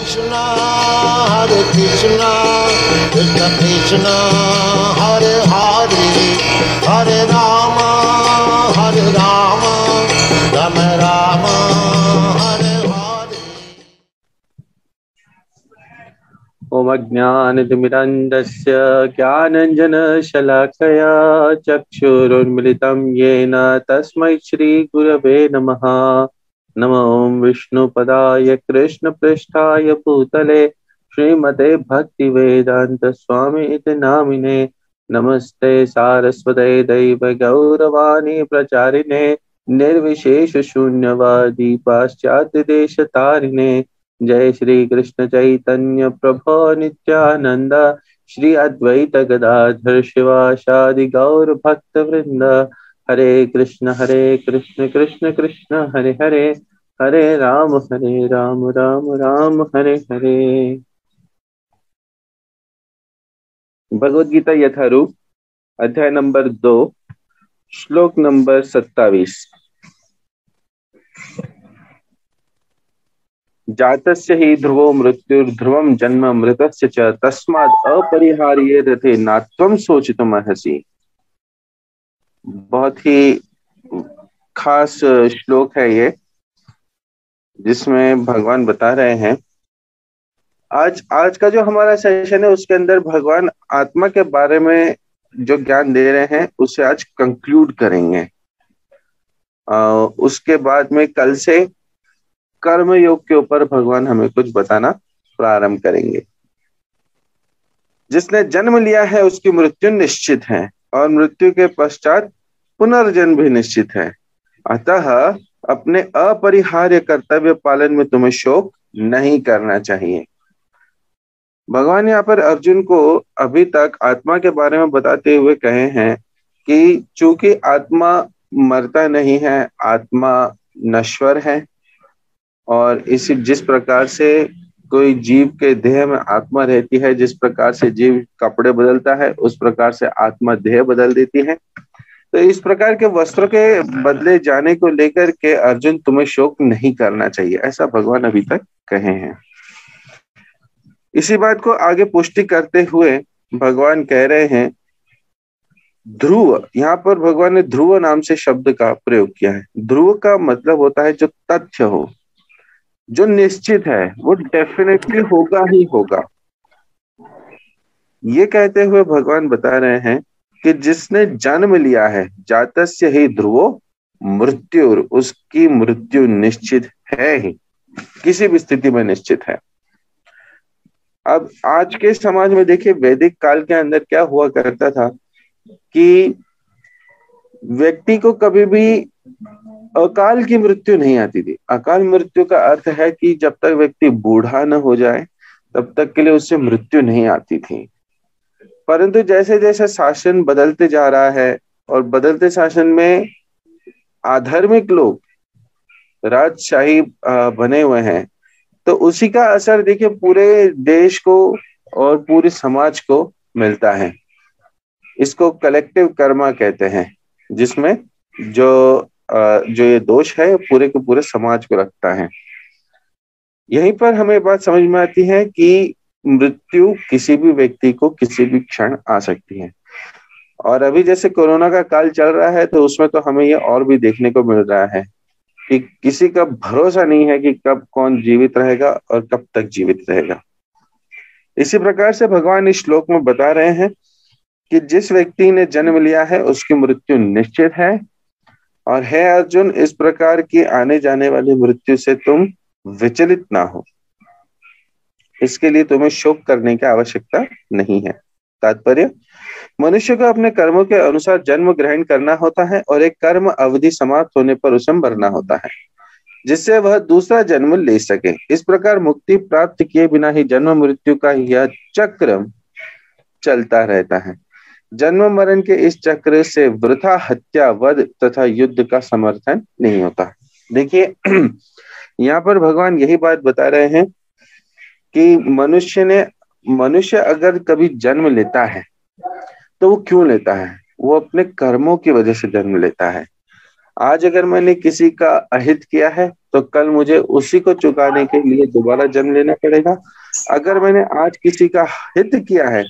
Krishna, Hare Krishna, Krishna Krishna, Hare Hare, Hare Rama, Rama Rama, Hare Hare. ओम अज्ञानतिमिरन्धस्य ज्ञानाञ्जनशलाकया चक्षुरुन्मिलितं येन तस्मै श्रीगुरवे नमः। नमो विष्णुपदाय कृष्णपृष्ठाय भूतले श्रीमते भक्तिवेदांत स्वामी इति नामिने। नमस्ते सारस्वते दैवगौरवाणी प्रचारिणे निर्विशेष शून्यवादी पाश्चात्य देशतारिणे। जय श्री कृष्ण चैतन्य प्रभु नित्यानंद श्री अद्वैत गदाधर शिवासादि गौर भक्त वृंद। हरे कृष्ण कृष्ण कृष्ण हरे हरे, हरे राम राम राम हरे हरे। भगवद गीता यथारूप अध्याय नंबर 2 श्लोक नंबर 27। जातस्य हि ध्रुवो मृत्युर्ध्रुवं जन्म मृतस्य च तस्माद् अपरिहार्ये रथे नात्वं शोचितुमर्हसि। बहुत ही खास श्लोक है ये, जिसमें भगवान बता रहे हैं आज का जो हमारा सेशन है उसके अंदर भगवान आत्मा के बारे में जो ज्ञान दे रहे हैं उसे आज कंक्लूड करेंगे। उसके बाद में कल से कर्म योग के ऊपर भगवान हमें कुछ बताना प्रारंभ करेंगे। जिसने जन्म लिया है उसकी मृत्यु निश्चित है और मृत्यु के पश्चात पुनर्जन्म भी निश्चित है। अतः अपने अपरिहार्य कर्तव्य पालन में तुम्हें शोक नहीं करना चाहिए। भगवान यहाँ पर अर्जुन को अभी तक आत्मा के बारे में बताते हुए कहे हैं कि चूंकि आत्मा मरता नहीं है, आत्मा नश्वर है, और इसी जिस प्रकार से कोई जीव के देह में आत्मा रहती है, जिस प्रकार से जीव कपड़े बदलता है उस प्रकार से आत्मा देह बदल देती है। तो इस प्रकार के वस्त्रों के बदले जाने को लेकर के अर्जुन तुम्हें शोक नहीं करना चाहिए, ऐसा भगवान अभी तक कहे हैं। इसी बात को आगे पुष्टि करते हुए भगवान कह रहे हैं ध्रुव। यहाँ पर भगवान ने ध्रुव नाम से शब्द का प्रयोग किया है। ध्रुव का मतलब होता है जो तथ्य हो, जो निश्चित है, वो डेफिनेटली होगा ही होगा। ये कहते हुए भगवान बता रहे हैं कि जिसने जन्म लिया है, जातस्य ही ध्रुवो मृत्युर, उसकी मृत्यु निश्चित है ही, किसी भी स्थिति में निश्चित है। अब आज के समाज में देखिए, वैदिक काल के अंदर क्या हुआ करता था कि व्यक्ति को कभी भी अकाल की मृत्यु नहीं आती थी। अकाल मृत्यु का अर्थ है कि जब तक व्यक्ति बूढ़ा न हो जाए तब तक के लिए उससे मृत्यु नहीं आती थी। परंतु जैसे जैसे शासन बदलते जा रहा है और बदलते शासन में आधार्मिक लोग राजशाही बने हुए हैं, तो उसी का असर देखिए पूरे देश को और पूरे समाज को मिलता है। इसको कलेक्टिव कर्मा कहते हैं, जिसमें जो ये दोष है पूरे के पूरे समाज को रखता है। यहीं पर हमें बात समझ में आती है कि मृत्यु किसी भी व्यक्ति को किसी भी क्षण आ सकती है। और अभी जैसे कोरोना का काल चल रहा है तो उसमें तो हमें ये और भी देखने को मिल रहा है कि किसी का भरोसा नहीं है कि कब कौन जीवित रहेगा और कब तक जीवित रहेगा। इसी प्रकार से भगवान इस श्लोक में बता रहे हैं कि जिस व्यक्ति ने जन्म लिया है उसकी मृत्यु निश्चित है, और है अर्जुन, इस प्रकार की आने जाने वाली मृत्यु से तुम विचलित ना हो। इसके लिए तुम्हें शोक करने की आवश्यकता नहीं है। तात्पर्य, मनुष्य को अपने कर्मों के अनुसार जन्म ग्रहण करना होता है और एक कर्म अवधि समाप्त होने पर उसे मरना होता है, जिससे वह दूसरा जन्म ले सके। इस प्रकार मुक्ति प्राप्त किए बिना ही जन्म मृत्यु का यह चक्र चलता रहता है। जन्म मरण के इस चक्र से वृथा हत्या, वध तथा युद्ध का समर्थन नहीं होता। देखिए यहाँ पर भगवान यही बात बता रहे हैं कि मनुष्य अगर कभी जन्म लेता है तो वो क्यों लेता है? वो अपने कर्मों की वजह से जन्म लेता है। आज अगर मैंने किसी का अहित किया है तो कल मुझे उसी को चुकाने के लिए दोबारा जन्म लेना पड़ेगा। अगर मैंने आज किसी का हित किया है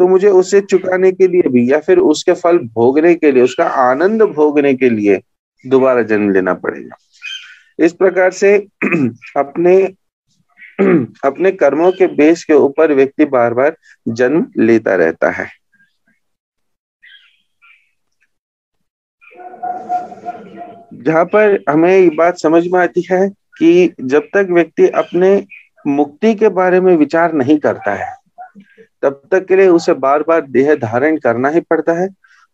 तो मुझे उसे चुकाने के लिए भी, या फिर उसके फल भोगने के लिए, उसका आनंद भोगने के लिए दोबारा जन्म लेना पड़ेगा। इस प्रकार से अपने अपने कर्मों के बेस के ऊपर व्यक्ति बार बार जन्म लेता रहता है। जहां पर हमें ये बात समझ में आती है कि जब तक व्यक्ति अपने मुक्ति के बारे में विचार नहीं करता है तब तक के लिए उसे बार बार देह धारण करना ही पड़ता है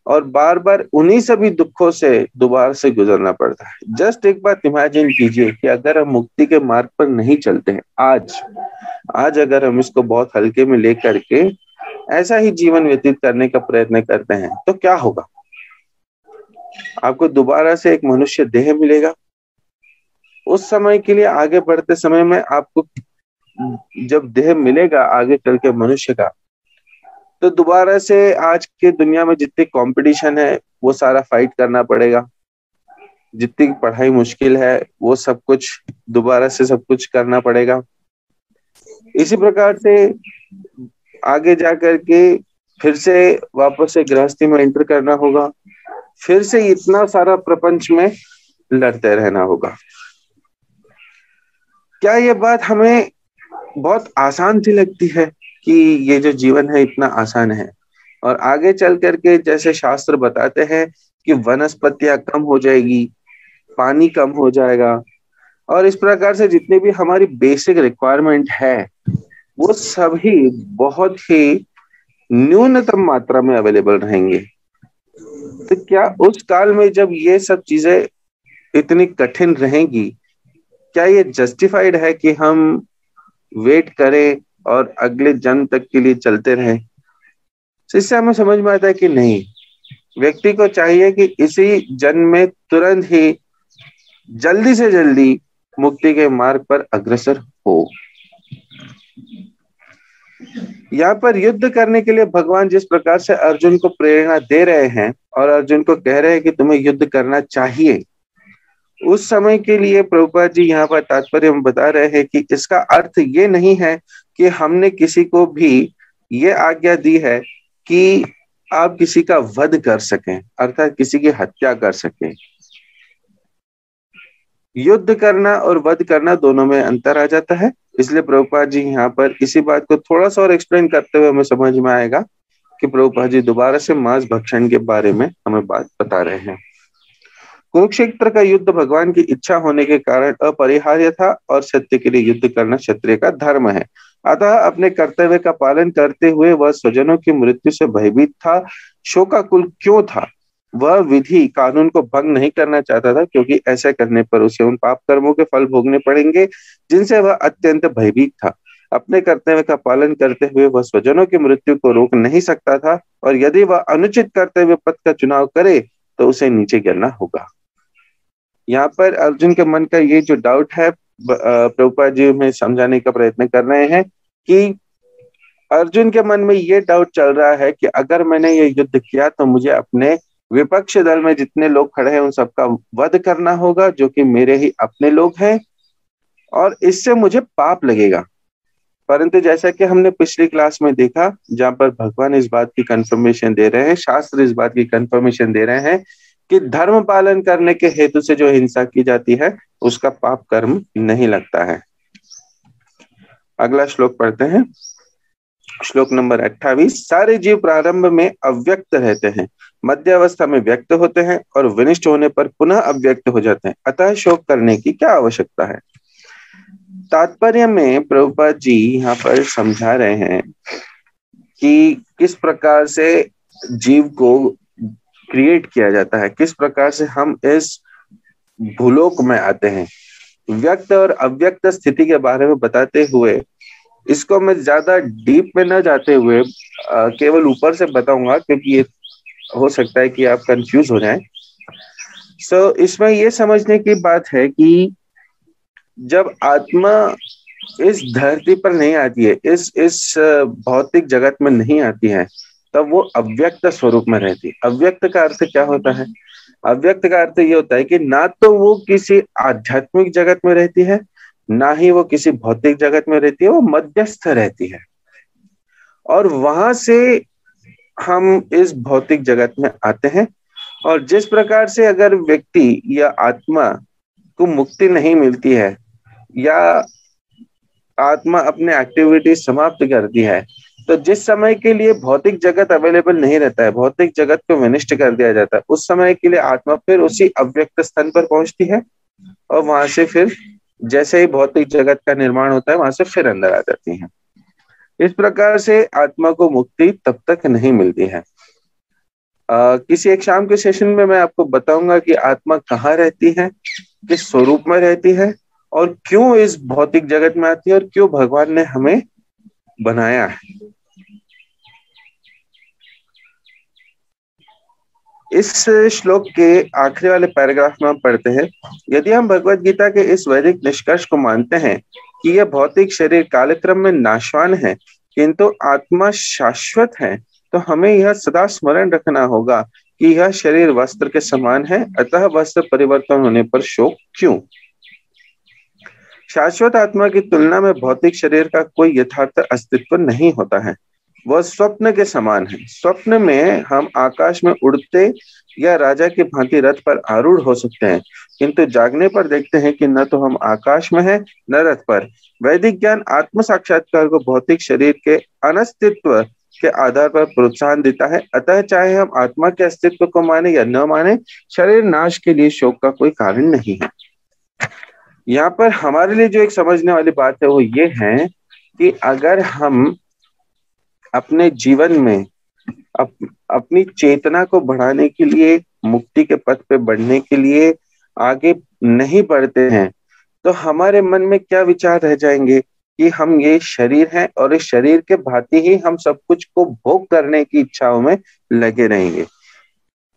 और बार बार उन्हीं सभी दुखों से दोबारा से गुजरना पड़ता है। जस्ट एक बात इमेजिन कीजिए कि अगर हम मुक्ति के मार्ग पर नहीं चलते हैं, आज अगर हम इसको बहुत हल्के में लेकर के ऐसा ही जीवन व्यतीत करने का प्रयत्न करते हैं तो क्या होगा? आपको दोबारा से एक मनुष्य देह मिलेगा। उस समय के लिए आगे बढ़ते समय में आपको जब देह मिलेगा आगे चल के मनुष्य का, तो दोबारा से आज के दुनिया में जितनी कंपटीशन है वो सारा फाइट करना पड़ेगा। जितनी पढ़ाई मुश्किल है वो सब कुछ दोबारा से सब कुछ करना पड़ेगा। इसी प्रकार से आगे जाकर के फिर से वापस से गृहस्थी में एंटर करना होगा, फिर से इतना सारा प्रपंच में लड़ते रहना होगा। क्या ये बात हमें बहुत आसान सी लगती है कि ये जो जीवन है इतना आसान है? और आगे चल करके जैसे शास्त्र बताते हैं कि वनस्पतियां कम हो जाएगी, पानी कम हो जाएगा और इस प्रकार से जितनी भी हमारी बेसिक रिक्वायरमेंट है वो सभी बहुत ही न्यूनतम मात्रा में अवेलेबल रहेंगे। तो क्या उस काल में जब ये सब चीजें इतनी कठिन रहेंगी, क्या ये जस्टिफाइड है कि हम वेट करें और अगले जन्म तक के लिए चलते रहें? इससे हमें समझ में आता है कि नहीं, व्यक्ति को चाहिए कि इसी जन्म में तुरंत ही जल्दी से जल्दी मुक्ति के मार्ग पर अग्रसर हो। यहाँ पर युद्ध करने के लिए भगवान जिस प्रकार से अर्जुन को प्रेरणा दे रहे हैं और अर्जुन को कह रहे हैं कि तुम्हें युद्ध करना चाहिए, उस समय के लिए प्रभुपाद जी यहाँ पर तात्पर्य में बता रहे हैं कि इसका अर्थ ये नहीं है कि हमने किसी को भी ये आज्ञा दी है कि आप किसी का वध कर सकें, अर्थात किसी की हत्या कर सकें। युद्ध करना और वध करना दोनों में अंतर आ जाता है। इसलिए प्रभुपाद जी यहाँ पर इसी बात को थोड़ा सा और एक्सप्लेन करते हुए हमें समझ में आएगा कि प्रभुपाद जी दोबारा से मांस भक्षण के बारे में हमें बात बता रहे हैं। कुरुक्षेत्र का युद्ध भगवान की इच्छा होने के कारण अपरिहार्य था और सत्य के लिए युद्ध करना क्षत्रिय का धर्म है। अतः अपने कर्तव्य का पालन करते हुए वह स्वजनों की मृत्यु से भयभीत था। शोकाकुल क्यों था? वह विधि कानून को भंग नहीं करना चाहता था, क्योंकि ऐसा करने पर उसे उन पाप कर्मों के फल भोगने पड़ेंगे जिनसे वह अत्यंत भयभीत था। अपने कर्तव्य का पालन करते हुए वह स्वजनों की मृत्यु को रोक नहीं सकता था और यदि वह अनुचित कर्तव्य पथ का चुनाव करे तो उसे नीचे गिरना होगा। यहाँ पर अर्जुन के मन का ये जो डाउट है प्रभुपाद जी में समझाने का प्रयत्न कर रहे हैं कि अर्जुन के मन में ये डाउट चल रहा है कि अगर मैंने ये युद्ध किया तो मुझे अपने विपक्ष दल में जितने लोग खड़े हैं उन सबका वध करना होगा, जो कि मेरे ही अपने लोग हैं, और इससे मुझे पाप लगेगा। परंतु जैसा कि हमने पिछली क्लास में देखा, जहां पर भगवान इस बात की कंफर्मेशन दे रहे हैं, शास्त्र इस बात की कंफर्मेशन दे रहे हैं कि धर्म पालन करने के हेतु से जो हिंसा की जाती है उसका पाप कर्म नहीं लगता है। अगला श्लोक पढ़ते हैं, श्लोक नंबर 28। सारे जीव प्रारंभ में अव्यक्त रहते हैं, मध्य अवस्था में व्यक्त होते हैं और विनिष्ट होने पर पुनः अव्यक्त हो जाते हैं, अतः शोक करने की क्या आवश्यकता है? तात्पर्य में प्रभुपाद जी यहाँ पर समझा रहे हैं कि किस प्रकार से जीव को क्रिएट किया जाता है, किस प्रकार से हम इस भूलोक में आते हैं। व्यक्त और अव्यक्त स्थिति के बारे में बताते हुए, इसको मैं ज्यादा डीप में न जाते हुए केवल ऊपर से बताऊंगा, क्योंकि ये हो सकता है कि आप कंफ्यूज हो जाएं। इसमें ये समझने की बात है कि जब आत्मा इस धरती पर नहीं आती है, इस भौतिक जगत में नहीं आती है, तब वो अव्यक्त स्वरूप में रहती है। अव्यक्त का अर्थ क्या होता है? अव्यक्त का अर्थ ये होता है कि ना तो वो किसी आध्यात्मिक जगत में रहती है, ना ही वो किसी भौतिक जगत में रहती है, वो मध्यस्थ रहती है। और वहां से हम इस भौतिक जगत में आते हैं। और जिस प्रकार से अगर व्यक्ति या आत्मा को मुक्ति नहीं मिलती है, या आत्मा अपने एक्टिविटी समाप्त करती है, तो जिस समय के लिए भौतिक जगत अवेलेबल नहीं रहता है, भौतिक जगत को विनिष्ट कर दिया जाता है, उस समय के लिए आत्मा फिर उसी अव्यक्त स्थान पर पहुंचती है, और वहां से फिर जैसे ही भौतिक जगत का निर्माण होता है, वहां से फिर अंदर आ जाती है। इस प्रकार से आत्मा को मुक्ति तब तक नहीं मिलती है। किसी एक शाम के सेशन में मैं आपको बताऊंगा कि आत्मा कहाँ रहती है, किस स्वरूप में रहती है, और क्यों इस भौतिक जगत में आती है, और क्यों भगवान ने हमें बनाया है। इस श्लोक के आखिरी वाले पैराग्राफ में हम पढ़ते हैं, यदि हम भगवत गीता के इस वैदिक निष्कर्ष को मानते हैं कि यह भौतिक शरीर कालक्रम में नाशवान है किंतु आत्मा शाश्वत है, तो हमें यह सदा स्मरण रखना होगा कि यह शरीर वस्त्र के समान है, अतः वस्त्र परिवर्तन होने पर शोक क्यों। शाश्वत आत्मा की तुलना में भौतिक शरीर का कोई यथार्थ अस्तित्व नहीं होता है, वह स्वप्न के समान है। स्वप्न में हम आकाश में उड़ते या राजा की भांति रथ पर आरूढ़ हो सकते हैं, किंतु जागने पर देखते हैं कि न तो हम आकाश में हैं न रथ पर। वैदिक ज्ञान आत्म साक्षात्कार को भौतिक शरीर के अनस्तित्व के आधार पर प्रोत्साहन देता है, अतः चाहे हम आत्मा के अस्तित्व को माने या न माने, शरीर नाश के लिए शोक का कोई कारण नहीं है। यहाँ पर हमारे लिए जो एक समझने वाली बात है वो ये है कि अगर हम अपने जीवन में अपनी चेतना को बढ़ाने के लिए, मुक्ति के पथ पे बढ़ने के लिए आगे नहीं बढ़ते हैं, तो हमारे मन में क्या विचार रह जाएंगे कि हम ये शरीर हैं और इस शरीर के भांति ही हम सब कुछ को भोग करने की इच्छाओं में लगे रहेंगे।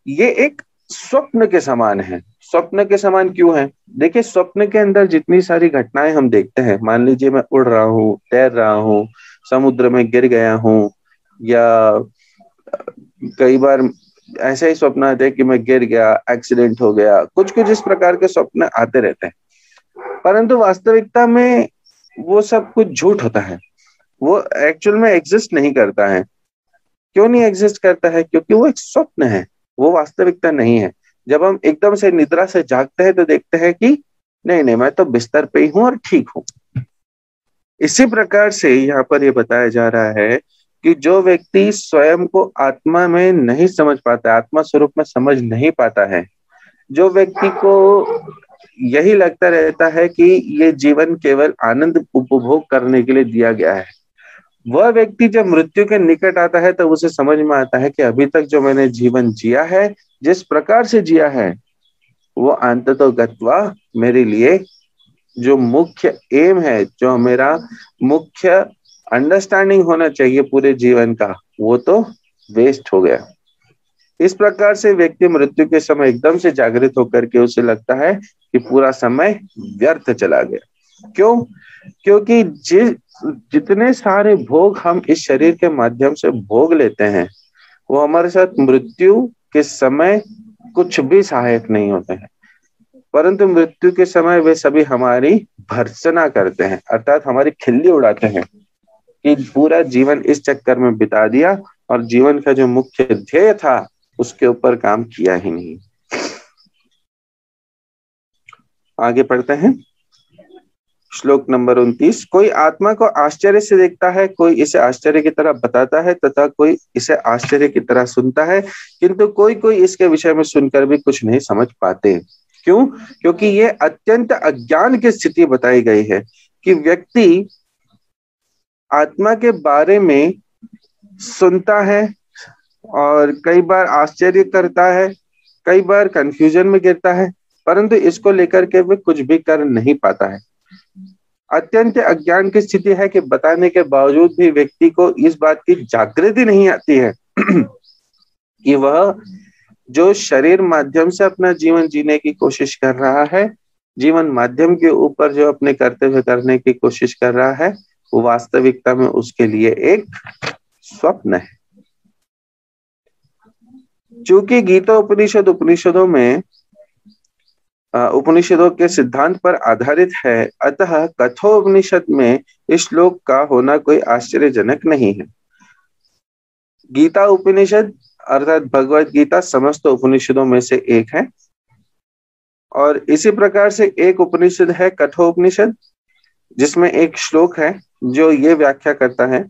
ये एक स्वप्न के समान है। स्वप्न के समान क्यों है? देखिए, स्वप्न के अंदर जितनी सारी घटनाएं हम देखते हैं, मान लीजिए मैं उड़ रहा हूँ, तैर रहा हूँ, समुद्र में गिर गया हूँ, या कई बार ऐसे ही स्वप्न आते हैं कि मैं गिर गया, एक्सीडेंट हो गया, कुछ कुछ इस प्रकार के स्वप्न आते रहते हैं। परंतु वास्तविकता में वो सब कुछ झूठ होता है, वो एक्चुअल में एग्जिस्ट नहीं करता है। क्यों नहीं एग्जिस्ट करता है? क्योंकि वो एक स्वप्न है, वो वास्तविकता नहीं है। जब हम एकदम से निद्रा से जागते हैं तो देखते हैं कि नहीं नहीं, मैं तो बिस्तर पे ही हूं और ठीक हूं। इसी प्रकार से यहाँ पर ये बताया जा रहा है कि जो व्यक्ति स्वयं को आत्मा में नहीं समझ पाता, आत्मा स्वरूप में समझ नहीं पाता है, जो व्यक्ति को यही लगता रहता है कि ये जीवन केवल आनंद उपभोग करने के लिए दिया गया है, वह व्यक्ति जब मृत्यु के निकट आता है तो उसे समझ में आता है कि अभी तक जो मैंने जीवन जिया है, जिस प्रकार से जिया है, वो अंततो गत्वा मेरे लिए जो मुख्य एम है, जो मेरा मुख्य अंडरस्टैंडिंग होना चाहिए पूरे जीवन का, वो तो वेस्ट हो गया। इस प्रकार से व्यक्ति मृत्यु के समय एकदम से जागृत होकर के उसे लगता है कि पूरा समय व्यर्थ चला गया। क्यों? क्योंकि जितने सारे भोग हम इस शरीर के माध्यम से भोग लेते हैं, वो हमारे साथ मृत्यु के समय कुछ भी सहायक नहीं होते हैं, परंतु मृत्यु के समय वे सभी हमारी भर्त्सना करते हैं, अर्थात हमारी खिल्ली उड़ाते हैं कि पूरा जीवन इस चक्कर में बिता दिया और जीवन का जो मुख्य ध्येय था उसके ऊपर काम किया ही नहीं। आगे पढ़ते हैं, श्लोक नंबर 29। कोई आत्मा को आश्चर्य से देखता है, कोई इसे आश्चर्य की तरह बताता है तथा कोई इसे आश्चर्य की तरह सुनता है, किंतु कोई कोई इसके विषय में सुनकर भी कुछ नहीं समझ पाते। क्यों? क्योंकि ये अत्यंत अज्ञान की स्थिति बताई गई है कि व्यक्ति आत्मा के बारे में सुनता है और कई बार आश्चर्य करता है, कई बार कंफ्यूजन में गिरता है, परंतु इसको लेकर के वे कुछ भी कर नहीं पाता है। अत्यंत अज्ञान की स्थिति है कि बताने के बावजूद भी व्यक्ति को इस बात की जागृति नहीं आती है कि वह जो शरीर माध्यम से अपना जीवन जीने की कोशिश कर रहा है, जीवन माध्यम के ऊपर जो अपने कर्तव्य करने की कोशिश कर रहा है, वो वास्तविकता में उसके लिए एक स्वप्न है। चूंकि गीता उपनिषदों में उपनिषदों के सिद्धांत पर आधारित है, अतः कठोपनिषद में इस श्लोक का होना कोई आश्चर्यजनक नहीं है। गीता उपनिषद अर्थात भगवत गीता समस्त उपनिषदों में से एक है, और इसी प्रकार से एक उपनिषद है कठोपनिषद, जिसमें एक श्लोक है जो ये व्याख्या करता है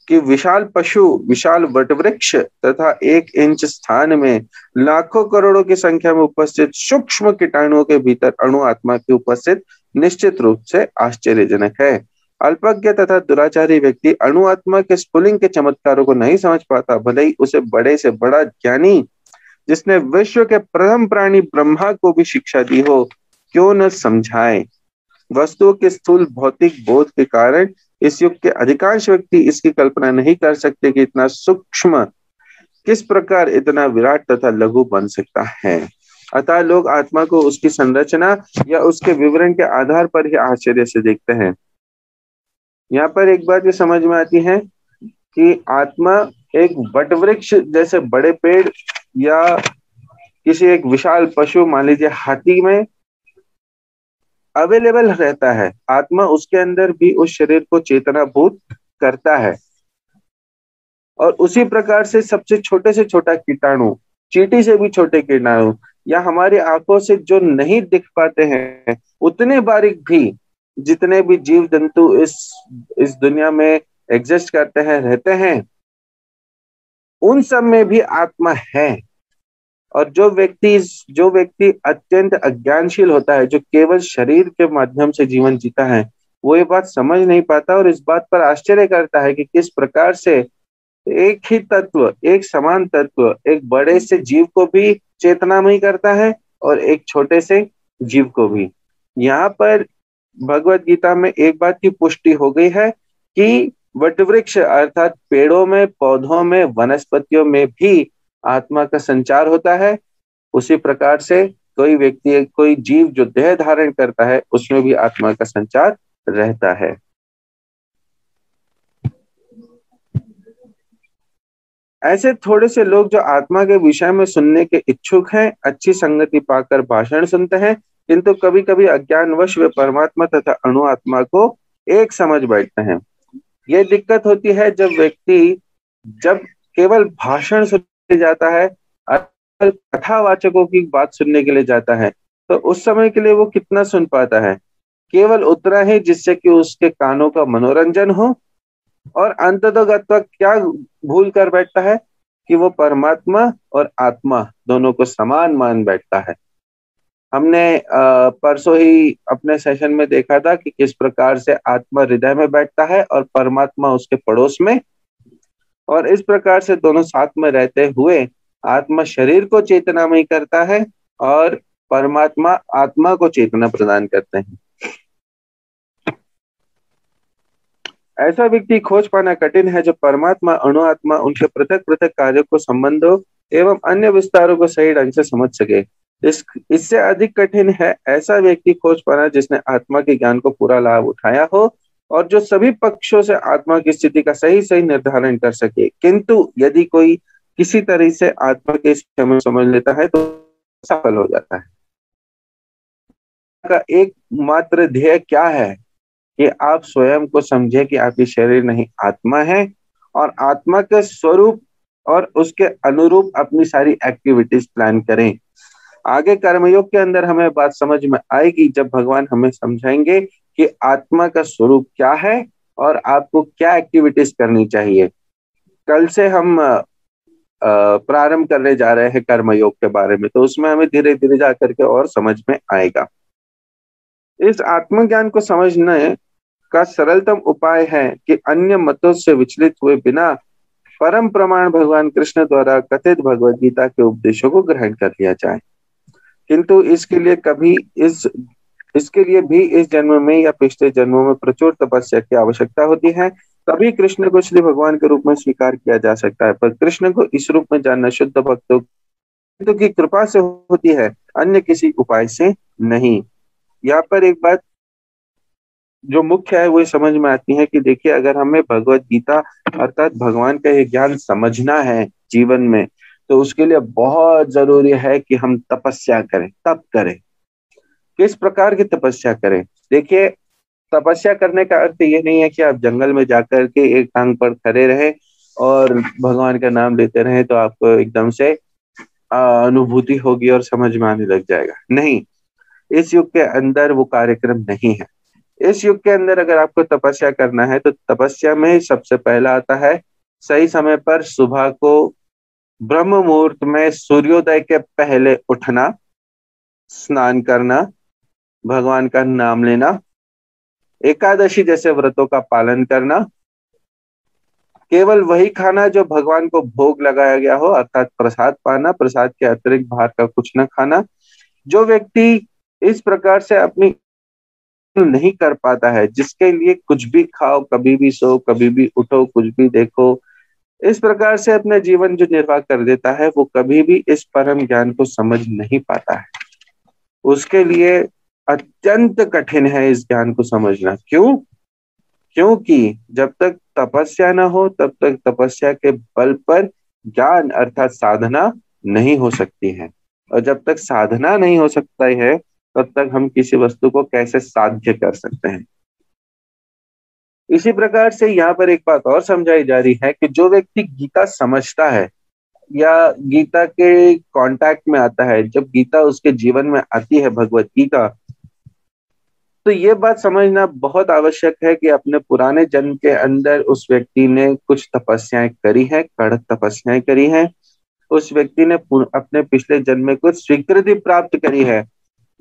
कि विशाल पशु, विशाल वटवृक्ष तथा 1 इंच स्थान में लाखों करोड़ों की संख्या में उपस्थित सूक्ष्म कीटाणुओं के भीतर अणु आत्मा की उपस्थित निश्चित रूप से आश्चर्यजनक है। अल्पज्ञ तथा दुराचारी व्यक्ति अणु आत्मा के स्फुलिंग के चमत्कारों को नहीं समझ पाता, भले ही उसे बड़े से बड़ा ज्ञानी जिसने विश्व के प्रथम प्राणी ब्रह्मा को भी शिक्षा दी हो क्यों न समझाए। वस्तुओं के स्थूल भौतिक बोध के कारण इस युग के अधिकांश व्यक्ति इसकी कल्पना नहीं कर सकते कि इतना सूक्ष्म किस प्रकार इतना विराट तथा लघु बन सकता है। अतः लोग आत्मा को उसकी संरचना या उसके विवरण के आधार पर ही आश्चर्य से देखते हैं। यहाँ पर एक बात ये समझ में आती है कि आत्मा एक वटवृक्ष जैसे बड़े पेड़ या किसी एक विशाल पशु, मान लीजिए हाथी में अवेलेबल रहता है। आत्मा उसके अंदर भी उस शरीर को चेतनाभूत करता है, और उसी प्रकार से सबसे छोटे से छोटा कीटाणु, चींटी से भी छोटे कीटाणु, या हमारी आंखों से जो नहीं दिख पाते हैं उतने बारीक भी जितने भी जीव जंतु इस दुनिया में एग्जिस्ट करते हैं, रहते हैं, उन सब में भी आत्मा है। और जो व्यक्ति अत्यंत अज्ञानशील होता है, जो केवल शरीर के माध्यम से जीवन जीता है, वो ये बात समझ नहीं पाता और इस बात पर आश्चर्य करता है कि किस प्रकार से एक ही तत्व, एक समान तत्व एक बड़े से जीव को भी चेतनामय करता है और एक छोटे से जीव को भी। यहाँ पर भगवत गीता में एक बात की पुष्टि हो गई है कि वटवृक्ष अर्थात पेड़ों में, पौधों में, वनस्पतियों में भी आत्मा का संचार होता है। उसी प्रकार से कोई व्यक्ति, कोई जीव जो देह धारण करता है, उसमें भी आत्मा का संचार रहता है। ऐसे थोड़े से लोग जो आत्मा के विषय में सुनने के इच्छुक हैं, अच्छी संगति पाकर भाषण सुनते हैं, किंतु कभी कभी अज्ञानवश वे परमात्मा तथा अणु आत्मा को एक समझ बैठते हैं। ये दिक्कत होती है जब केवल भाषण सुनने जाता है, कथावाचकों की बात सुनने के लिए जाता है, तो उस समय के लिए वो कितना सुन पाता है? केवल उतना ही जिससे कि उसके कानों का मनोरंजन हो, और अंततोगत्वा क्या भूल कर बैठता है कि वो परमात्मा और आत्मा दोनों को समान मान बैठता है। हमने परसों ही अपने सेशन में देखा था कि किस प्रकार से आत्मा हृदय में बैठता है और परमात्मा उसके पड़ोस में, और इस प्रकार से दोनों साथ में रहते हुए आत्मा शरीर को चेतनामय करता है और परमात्मा आत्मा को चेतना प्रदान करते हैं। ऐसा व्यक्ति खोज पाना कठिन है जो परमात्मा, अणु आत्मा, उनके पृथक पृथक कार्यों को, संबंधों एवं अन्य विस्तारों को सही ढंग से समझ सके। इससे अधिक कठिन है ऐसा व्यक्ति खोज पाना जिसने आत्मा के ज्ञान को पूरा लाभ उठाया हो और जो सभी पक्षों से आत्मा की स्थिति का सही सही निर्धारण कर सके। किंतु यदि कोई किसी तरह से आत्मा के विषय में समझ लेता है तो सफल हो जाता है। का एकमात्र ध्येय क्या है कि आप स्वयं को समझे कि आपकी शरीर नहीं आत्मा है, और आत्मा के स्वरूप और उसके अनुरूप अपनी सारी एक्टिविटीज प्लान करें। आगे कर्मयोग के अंदर हमें बात समझ में आएगी जब भगवान हमें समझाएंगे कि आत्मा का स्वरूप क्या है और आपको क्या एक्टिविटीज करनी चाहिए। कल से हम प्रारंभ करने जा रहे हैं कर्मयोग के बारे में, तो उसमें हमें धीरे धीरे जा करके और समझ में आएगा। इस आत्मज्ञान को समझने का सरलतम उपाय है कि अन्य मतों से विचलित हुए बिना परम प्रमाण भगवान कृष्ण द्वारा कथित भगवद गीता के उपदेशों को ग्रहण कर लिया जाए। किंतु इसके लिए भी इस जन्म में या पिछले जन्मों में प्रचुर तपस्या की आवश्यकता होती है, तभी कृष्ण को श्री भगवान के रूप में स्वीकार किया जा सकता है। पर कृष्ण को इस रूप में जानना शुद्ध भक्तों की कृपा से होती है, अन्य किसी उपाय से नहीं। यहाँ पर एक बात जो मुख्य है वो समझ में आती है कि देखिए, अगर हमें भगवत गीता अर्थात भगवान का ये ज्ञान समझना है जीवन में, तो उसके लिए बहुत जरूरी है कि हम तपस्या करें, तप करें। किस प्रकार की तपस्या करें? देखिए, तपस्या करने का अर्थ ये नहीं है कि आप जंगल में जाकर के एक टांग पर खड़े रहे और भगवान का नाम लेते रहे तो आपको एकदम से अनुभूति होगी और समझ में आने लग जाएगा। नहीं, इस युग के अंदर वो कार्यक्रम नहीं है। इस युग के अंदर अगर आपको तपस्या करना है तो तपस्या में सबसे पहला आता है सही समय पर सुबह को ब्रह्म मुहूर्त में सूर्योदय के पहले उठना, स्नान करना, भगवान का नाम लेना, एकादशी जैसे व्रतों का पालन करना, केवल वही खाना जो भगवान को भोग लगाया गया हो अर्थात प्रसाद पाना, प्रसाद के अतिरिक्त बाहर का कुछ न खाना। जो व्यक्ति इस प्रकार से अपनी नहीं कर पाता है, जिसके लिए कुछ भी खाओ, कभी भी सो, कभी भी उठो, कुछ भी देखो, इस प्रकार से अपने जीवन जो निर्वाह कर देता है, वो कभी भी इस परम ज्ञान को समझ नहीं पाता है। उसके लिए अत्यंत कठिन है इस ज्ञान को समझना। क्यों? क्योंकि जब तक तपस्या ना हो तब तक तपस्या के बल पर ज्ञान अर्थात साधना नहीं हो सकती है, और जब तक साधना नहीं हो सकता है तब तक हम किसी वस्तु को कैसे साध्य कर सकते हैं। इसी प्रकार से यहाँ पर एक बात और समझाई जा रही है कि जो व्यक्ति गीता समझता है या गीता के कांटेक्ट में आता है, जब गीता उसके जीवन में आती है, भगवत गीता, तो ये बात समझना बहुत आवश्यक है कि अपने पुराने जन्म के अंदर उस व्यक्ति ने कुछ तपस्याएं करी है, कड़क तपस्याएं करी है। उस व्यक्ति ने अपने पिछले जन्म में कुछ स्वीकृति प्राप्त करी है,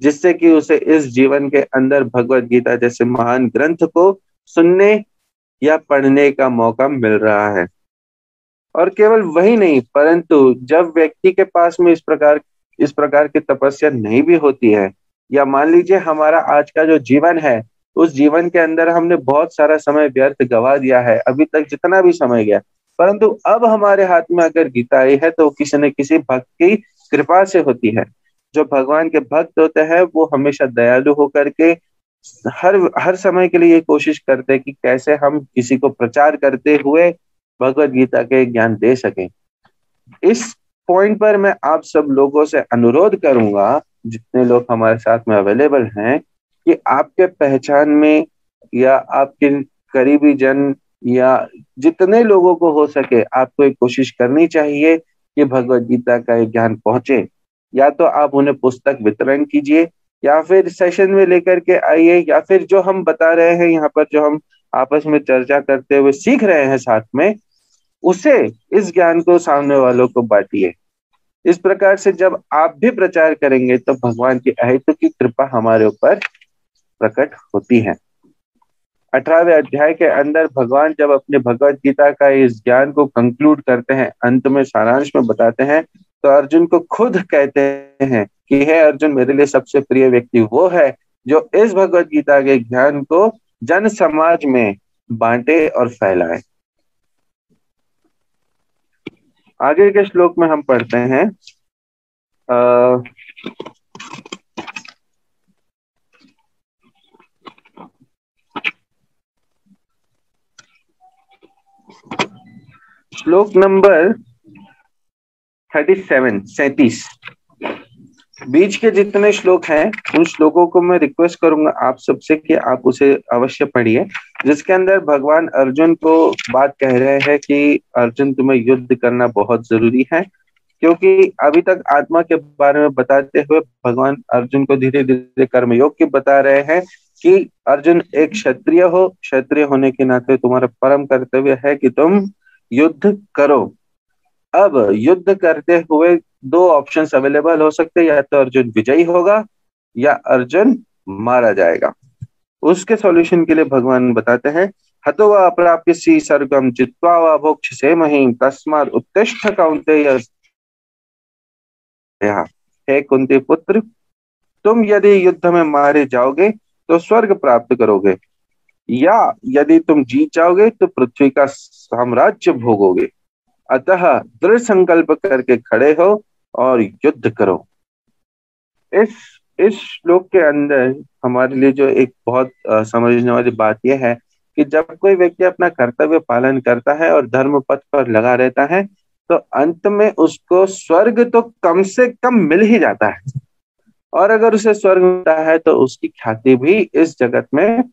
जिससे कि उसे इस जीवन के अंदर भगवत गीता जैसे महान ग्रंथ को सुनने या पढ़ने का मौका मिल रहा है। और केवल वही नहीं, परंतु जब व्यक्ति के पास में इस प्रकार की तपस्या नहीं भी होती है, या मान लीजिए हमारा आज का जो जीवन है, उस जीवन के अंदर हमने बहुत सारा समय व्यर्थ गवा दिया है अभी तक जितना भी समय गया, परंतु अब हमारे हाथ में अगर गीता आई है तो किसी न किसी भक्त की कृपा से होती है। जो भगवान के भक्त होते हैं वो हमेशा दयालु होकर के हर समय के लिए ये कोशिश करते हैं कि कैसे हम किसी को प्रचार करते हुए भगवत गीता के ज्ञान दे सकें। इस पॉइंट पर मैं आप सब लोगों से अनुरोध करूंगा, जितने लोग हमारे साथ में अवेलेबल हैं, कि आपके पहचान में या आपके करीबी जन या जितने लोगों को हो सके, आपको एक कोशिश करनी चाहिए कि भगवत गीता का एक ज्ञान पहुंचे। या तो आप उन्हें पुस्तक वितरण कीजिए, या फिर सेशन में लेकर के आइए, या फिर जो हम बता रहे हैं यहाँ पर, जो हम आपस में चर्चा करते हुए सीख रहे हैं साथ में, उसे इस ज्ञान को सामने वालों को बांटिए। इस प्रकार से जब आप भी प्रचार करेंगे तो भगवान की अहेतु की कृपा हमारे ऊपर प्रकट होती है। 18वें अध्याय के अंदर भगवान जब अपने भगवत गीता का इस ज्ञान को कंक्लूड करते हैं, अंत में सारांश में बताते हैं, तो अर्जुन को खुद कहते हैं कि हे अर्जुन, मेरे लिए सबसे प्रिय व्यक्ति वो है जो इस भगवत गीता के ज्ञान को जन समाज में बांटे और फैलाए। आगे के श्लोक में हम पढ़ते हैं श्लोक नंबर 37 बीच के जितने श्लोक हैं उन श्लोकों को मैं रिक्वेस्ट करूंगा आप सबसे कि आप उसे अवश्य पढ़िए, जिसके अंदर भगवान अर्जुन को बात कह रहे हैं कि अर्जुन, तुम्हें युद्ध करना बहुत जरूरी है। क्योंकि अभी तक आत्मा के बारे में बताते हुए भगवान अर्जुन को धीरे धीरे कर्मयोग की बता रहे हैं कि अर्जुन एक क्षत्रिय हो, क्षत्रिय होने के नाते तुम्हारा परम कर्तव्य है कि तुम युद्ध करो। अब युद्ध करते हुए दो ऑप्शंस अवेलेबल हो सकते हैं, या तो अर्जुन विजयी होगा या अर्जुन मारा जाएगा। उसके सॉल्यूशन के लिए भगवान बताते हैं, हतो वा अप्राप्यसि सर्गम जित्वा वा भोक्ष्यसे महीम तस्मात् उत्तिष्ठ कौन्तेय। हे कुंती पुत्र, तुम यदि युद्ध में मारे जाओगे तो स्वर्ग प्राप्त करोगे, या यदि तुम जीत जाओगे तो पृथ्वी का साम्राज्य भोगोगे। अतः दृढ़ संकल्प करके खड़े हो और युद्ध करो। इस श्लोक के अंदर हमारे लिए जो एक बहुत समझने वाली बात यह है कि जब कोई व्यक्ति अपना कर्तव्य पालन करता है और धर्म पथ पर लगा रहता है, तो अंत में उसको स्वर्ग तो कम से कम मिल ही जाता है, और अगर उसे स्वर्ग मिलता है तो उसकी ख्याति भी इस जगत में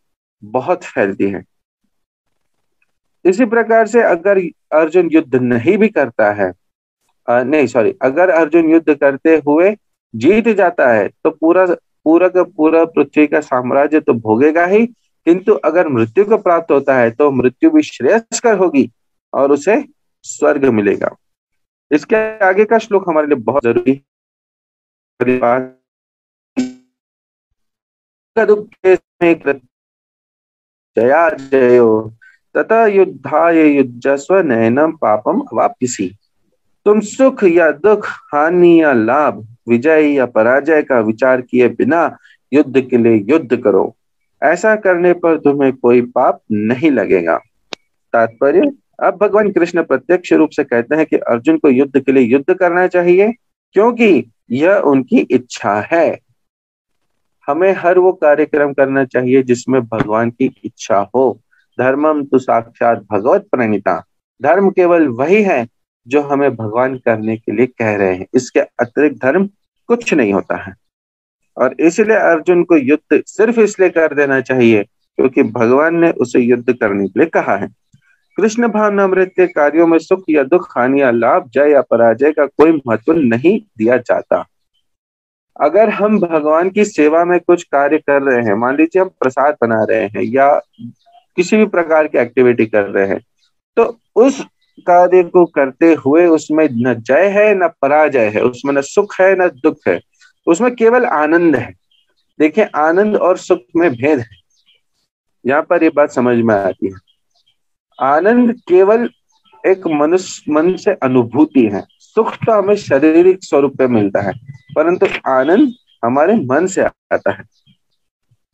बहुत फैलती है। इसी प्रकार से अगर अर्जुन युद्ध नहीं भी करता है, नहीं सॉरी, अगर अर्जुन युद्ध करते हुए जीत जाता है तो पूरा पूरा का पूरा पृथ्वी का साम्राज्य तो भोगेगा ही, किंतु अगर मृत्यु को प्राप्त होता है तो मृत्यु भी श्रेयस्कर होगी और उसे स्वर्ग मिलेगा। इसके आगे का श्लोक हमारे लिए बहुत जरूरी है। जया जयो तथा युद्धाय युज्यस्व नैनम पापम अवाप्यसि। तुम सुख या दुख, हानि या लाभ, विजय या पराजय का विचार किए बिना युद्ध के लिए युद्ध करो, ऐसा करने पर तुम्हें कोई पाप नहीं लगेगा। तात्पर्य, अब भगवान कृष्ण प्रत्यक्ष रूप से कहते हैं कि अर्जुन को युद्ध के लिए युद्ध करना चाहिए, क्योंकि यह उनकी इच्छा है। हमें हर वो कार्यक्रम करना चाहिए जिसमें भगवान की इच्छा हो। धर्मम तो साक्षात भगवत प्रणीता, धर्म केवल वही है जो हमें भगवान करने के लिए कह रहे हैं, इसके अतिरिक्त धर्म कुछ नहीं होता है। और इसलिए अर्जुन को युद्ध सिर्फ इसलिए कर देना चाहिए क्योंकि भगवान ने उसे युद्ध करने के लिए कहा है। कृष्ण भावनामृत के कार्यों में सुख या दुख, हानि या लाभ, जय या पराजय का कोई महत्व नहीं दिया जाता। अगर हम भगवान की सेवा में कुछ कार्य कर रहे हैं, मान लीजिए हम प्रसाद बना रहे हैं या किसी भी प्रकार की एक्टिविटी कर रहे हैं, तो उस कार्य को करते हुए उसमें न जय है न पराजय है, उसमें न सुख है न दुख है, उसमें केवल आनंद है। देखिए, आनंद और सुख में भेद है, यहाँ पर ये बात समझ में आती है। आनंद केवल एक मनुष्य मन से अनुभूति है, सुख तो हमें शारीरिक स्वरूप में मिलता है, परंतु आनंद हमारे मन से आता है।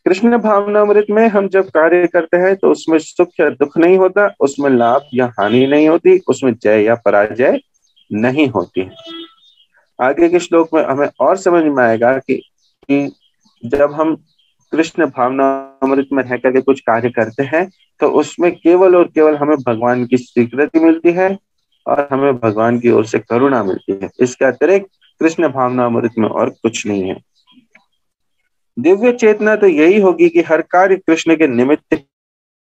कृष्ण भावनामृत में हम जब कार्य करते हैं तो उसमें सुख या दुख नहीं होता, उसमें लाभ या हानि नहीं होती, उसमें जय या पराजय नहीं होती। आगे के श्लोक में हमें और समझ में आएगा कि जब हम कृष्ण भावनामृत में रह करके कुछ कार्य करते हैं तो उसमें केवल और केवल हमें भगवान की स्वीकृति मिलती है और हमें भगवान की ओर से करुणा मिलती है। इसके अतिरिक्त कृष्ण भावनामृत में और कुछ नहीं है। दिव्य चेतना तो यही होगी कि हर कार्य कृष्ण के निमित्त,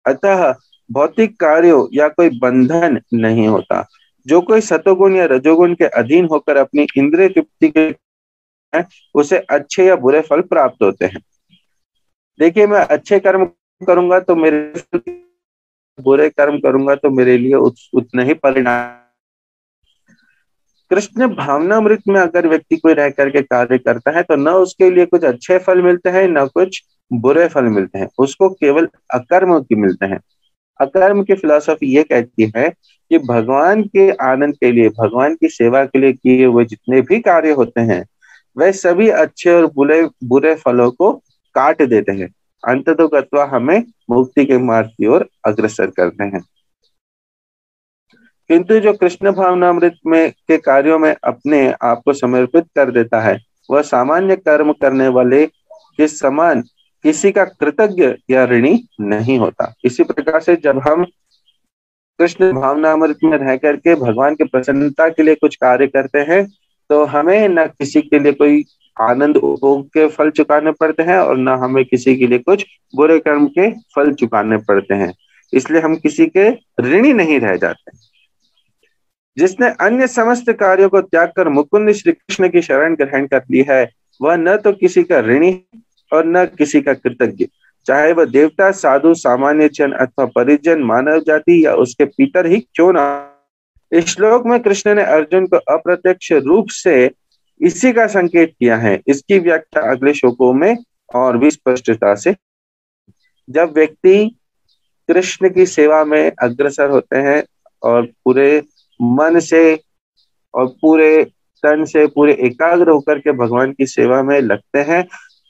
अतः भौतिक कार्यों या कोई बंधन नहीं होता। जो कोई सतोगुण या रजोगुण के अधीन होकर अपनी इंद्रिय तृप्ति के उसे अच्छे या बुरे फल प्राप्त होते हैं। देखिए, मैं अच्छे कर्म करूंगा तो मेरे, बुरे कर्म करूंगा तो मेरे लिए उतना ही परिणाम। कृष्ण भावनामृत में अगर व्यक्ति कोई रह करके कार्य करता है तो न उसके लिए कुछ अच्छे फल मिलते हैं न कुछ बुरे फल मिलते हैं, उसको केवल अकर्म की मिलते हैं। अकर्म की फिलॉसफी ये कहती है कि भगवान के आनंद के लिए, भगवान की सेवा के लिए किए हुए जितने भी कार्य होते हैं वह सभी अच्छे और बुरे फलों को काट देते हैं, अंततोगत्वा हमें मुक्ति के मार्ग की ओर अग्रसर करते हैं। किंतु जो कृष्ण भावनामृत में के कार्यों में अपने आप को समर्पित कर देता है वह सामान्य कर्म करने वाले के समान किसी का कृतज्ञ या ऋणी नहीं होता। इसी प्रकार से जब हम कृष्ण भावनामृत में रह करके भगवान की प्रसन्नता के लिए कुछ कार्य करते हैं तो हमें न किसी के लिए कोई आनंद उपभोग के फल चुकाने पड़ते हैं और न हमें किसी के लिए कुछ बुरे कर्म के फल चुकाने पड़ते हैं, इसलिए हम किसी के ऋणी नहीं रह जाते। जिसने अन्य समस्त कार्यों को त्याग कर मुकुंद श्री कृष्ण की शरण ग्रहण कर ली है वह न तो किसी का ऋणी और न किसी का कृतज्ञ, चाहे वह देवता, साधु, सामान्य जन अथवा परिजन, मानव जाति या उसके पितर ही क्यों ना। इस श्लोक में कृष्ण ने अर्जुन को अप्रत्यक्ष रूप से इसी का संकेत किया है। इसकी व्याख्या अगले श्लोकों में और भी स्पष्टता से। जब व्यक्ति कृष्ण की सेवा में अग्रसर होते हैं और पूरे मन से और पूरे तन से, पूरे एकाग्र होकर के भगवान की सेवा में लगते हैं,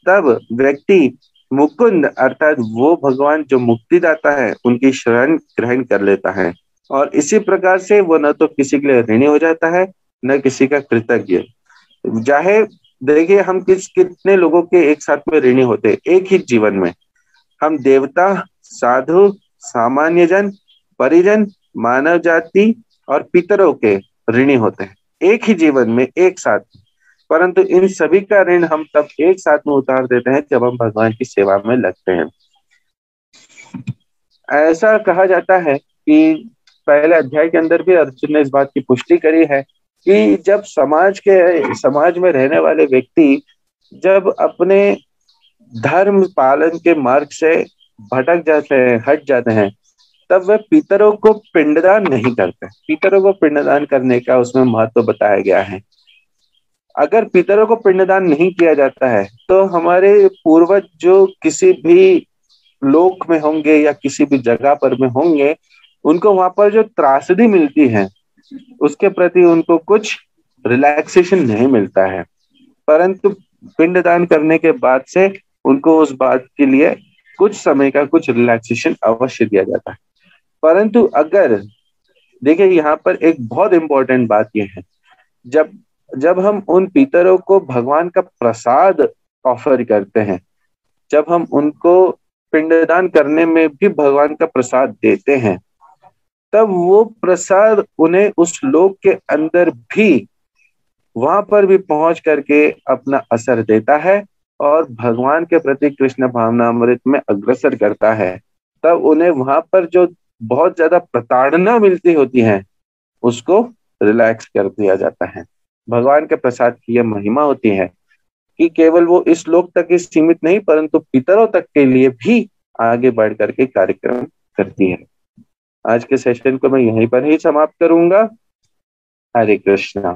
तब व्यक्ति मुकुंद अर्थात वो भगवान जो मुक्तिदाता है उनकी शरण ग्रहण कर लेता है और इसी प्रकार से वो न तो किसी के लिए ऋणी हो जाता है न किसी का कृतज्ञ। चाहे देखिए, हम कितने लोगों के एक साथ में ऋणी होते एक ही जीवन में। हम देवता, साधु, सामान्य जन, परिजन, मानव जाति और पितरों के ऋणी होते हैं, एक ही जीवन में एक साथ। परंतु इन सभी का ऋण हम तब एक साथ में उतार देते हैं जब हम भगवान की सेवा में लगते हैं। ऐसा कहा जाता है कि पहले अध्याय के अंदर भी अर्जुन ने इस बात की पुष्टि करी है कि जब समाज में रहने वाले व्यक्ति जब अपने धर्म पालन के मार्ग से भटक जाते हैं, हट जाते हैं, तब वे पितरों को पिंडदान नहीं करते। पितरों को पिंडदान करने का उसमें महत्व बताया गया है। अगर पितरों को पिंडदान नहीं किया जाता है तो हमारे पूर्वज जो किसी भी लोक में होंगे या किसी भी जगह पर में होंगे, उनको वहां पर जो त्रासदी मिलती है उसके प्रति उनको कुछ रिलैक्सेशन नहीं मिलता है। परंतु पिंडदान करने के बाद से उनको उस बात के लिए कुछ समय का कुछ रिलैक्सेशन अवश्य दिया जाता है। परंतु अगर देखिए, यहाँ पर एक बहुत इंपॉर्टेंट बात यह है, जब हम उन पितरों को भगवान का प्रसाद ऑफर करते हैं, जब हम उनको पिंडदान करने में भी भगवान का प्रसाद देते हैं, तब वो प्रसाद उन्हें उस लोक के अंदर भी वहां पर भी पहुंच करके अपना असर देता है और भगवान के प्रति कृष्ण भावनामृत में अग्रसर करता है। तब उन्हें वहां पर जो बहुत ज्यादा प्रताड़ना मिलती होती है उसको रिलैक्स कर दिया जाता है। भगवान के प्रसाद की यह महिमा होती है कि केवल वो इस लोक तक ही सीमित नहीं, परंतु पितरों तक के लिए भी आगे बढ़ करके कार्यक्रम करती है। आज के सेशन को मैं यहीं पर ही समाप्त करूंगा। हरे कृष्णा।